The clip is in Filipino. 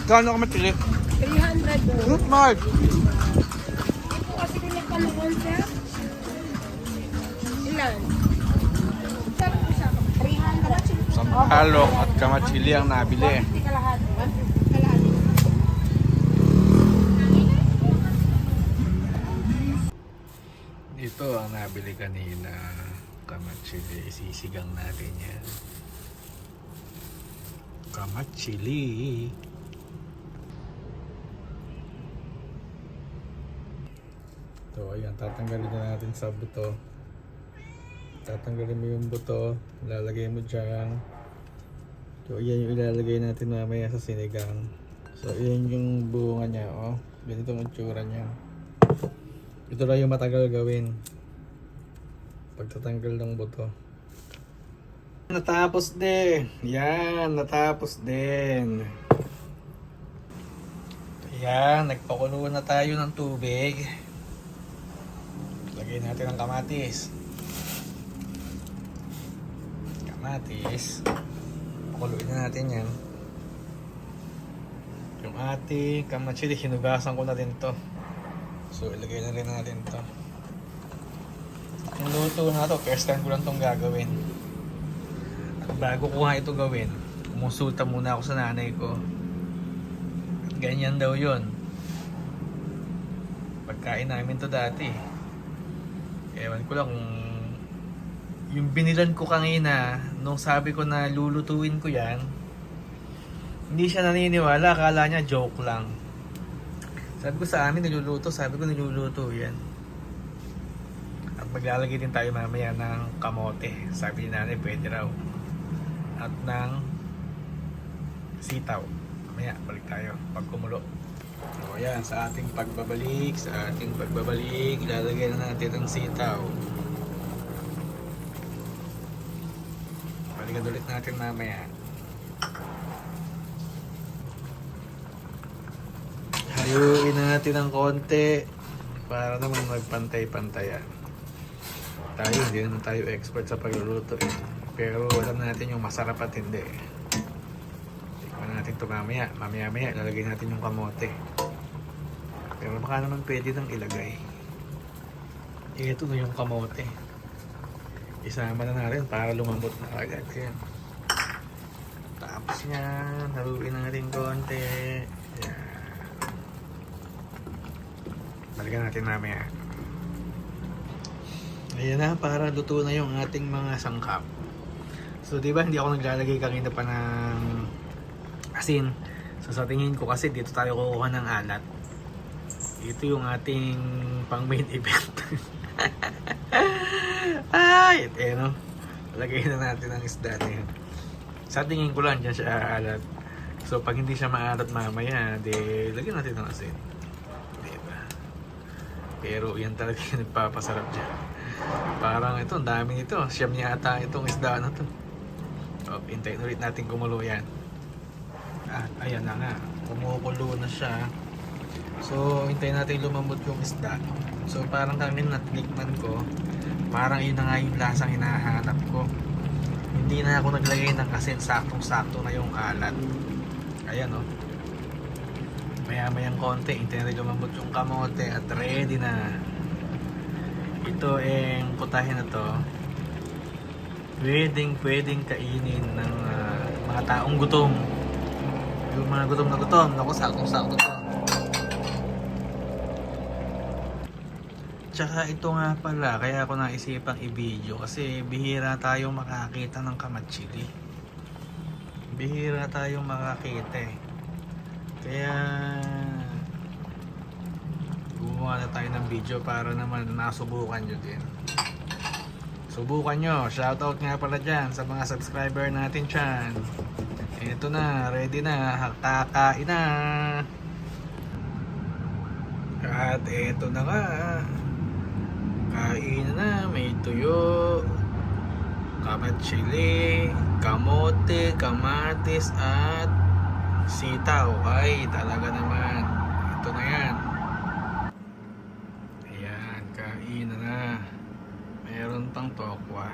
Gano'n ka matili? 300 doon. Mark. Ito kasi pinagpamukan siya. Ilan? Sarap ko siya. 300. Sampalok at kamatsili ang nabili. Hindi kalahati. Kalahati. Ito ang nabili kanina. Kamatsili. Isisigang natin yan. Kamatsili. So ayan, tatanggalin na natin sa buto. Tatanggalin mo yung buto, ilalagay mo dyan. So ayan yung ilalagay natin mamaya sa sinigang. So ayan yung bunga niya, oh. Ganito ang itsura niya. Ito lang yung matagal gawin. Pagtatanggal ng buto. Natapos din. Yan, natapos din. Ayan, nagpakulo na tayo ng tubig. Lagyan natin ang kamatis. Pakuluin na natin yan. Yung ating kamatsili, hinugasan ko na din to. So ilagay na rin natin to. Yung luto na to, first time ko lang itong gagawin. At bago ko nga ito gawin, kumonsulta muna ako sa nanay ko. At ganyan daw yun. Pagkain namin to dati. Ewan ko lang kung yung binilan ko kanina, nung sabi ko na lulutuin ko yan, hindi siya naniniwala, akala niya joke lang. Sabi ko sa amin niluluto, sabi ko niluluto yan. At maglalagay din tayo mamaya ng kamote, sabi ni nanay pwede raw. At ng sitaw. Mamaya balik tayo pag kumulo. So yan, sa ating pagbabalik, ilalagay na natin ang sitaw. Balikan ulit natin mamaya. Hayuin natin ng konti para naman magpantay-pantayan. Tayo, hindi naman tayo expert sa pagluluto eh. Pero alam natin yung masarap at hindi. Tikman natin ito mamaya. Mamaya-maya, lalagay natin yung kamote. Pero baka naman pwede nang ilagay. Ito na yung kamote. Isama na natin para lumambot na agad. Yan. Tapos yan, haluin natin konti. Yan. Balikan natin mamaya. Ayan na, para luto na yung ating mga sangkap. So diba hindi ako naglalagay kanina pa ng asin. So sa tingin ko kasi dito tayo kukuha ng alat. Ito yung ating pang main event. Ay, no. Lagay na natin ang isda na yun. Sa tingin ko lang dyan siya alat. So pag hindi siya maalat mamaya, di lagyan natin ng asin. Diba? Pero yan talaga yung nagpapasarap dyan. Parang ito, ang dami nito. Siyam yata itong isda na to. O, hintayin ulit natin kumulo yan. At ayan na nga, kumukulo na siya. So hintayin natin lumambot yung isda. So parang kanina natikman ko, parang yun na nga yung lasang hinahanap ko. Hindi na ako naglagay ng asin, saktong-sakto na yung alat. Ayan o. Maya-mayang konti, hintayin natin lumambot yung kamote at ready na. Ito yung putahin na to, pwedeng kainin ng mga taong gutom. Yung mga gutom na gutom, naku, saktong-sakto to. Tsaka ito nga pala, kaya ako naisipang i-video kasi bihira tayong makakita ng kamatsili. Bihira tayong makakita eh. Kaya gumawa na tayo ng video para naman masubukan nyo din. Subukan nyo. Shoutout nga pala dyan sa mga subscriber natin dyan. Ito na, ready na, kakain na. At ito na nga, kain na, may tuyo, kamatsili, kamote, kamatis at sitaw. Ay, talaga naman, ito na yan. Ayan, kain na. Meron pang tokwa.